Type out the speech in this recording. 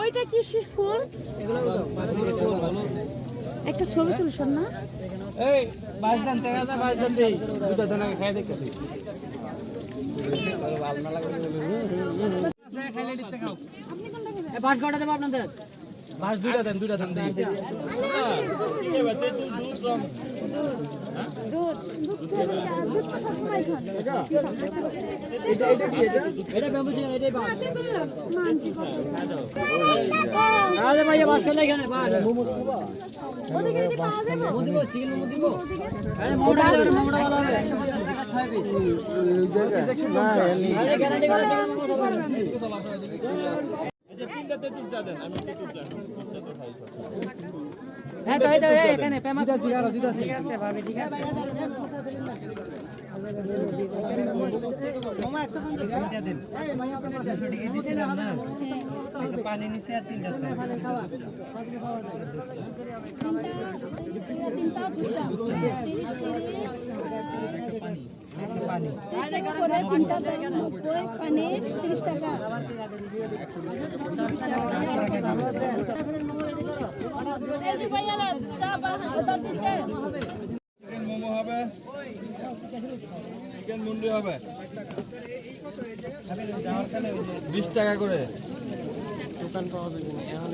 ওইটা কি ফুল? একটা ছবি তুলছেন না? এই বাজদান টাকা দা বাজদান দেই দুটো দানাকে খাই দেখতে ভালো না লাগে খাইলে দিতে খাও এই বাস গড়া দেব আপনাদের বাস দুইটা দেন দেই দুধ তো সবসময় খান। এটা বেম্বু চিকেন এটাই বাস মানছি কত? আরে ভাই বাস করে এখানে বাস ওদিকে কি পাওয়া যাবে? মোমো দিব চিকেন মোমো দিব আরে মোমোটা ভালো হবে 150 টাকা 6 পিস এই জায়গা আরে গ্যারান্টি করে চিকেন মোমো দেব এই যে তিনটাতে তুলচা দেন আমি তো তুলচা তো খাই হ্যাঁ তাই তো এখানে ফেমাস ঠিক আছে ভাবি ঠিক আছে মোমো 150 দেন এই ভাই আপনি 200 টাকা দিছিলাম না একটা পানি নিচে আর তিনটা চাই তিনটা দুটা 30 পানি করে তিনটা পানি 30 টাকা। এই যে ভাইয়ারা চা অর্ডার দিছে। চিকেন মোমো হবে চিকেন মুন্ডি হবে 20 টাকা করে দোকান পাওয়া যাবে না এখন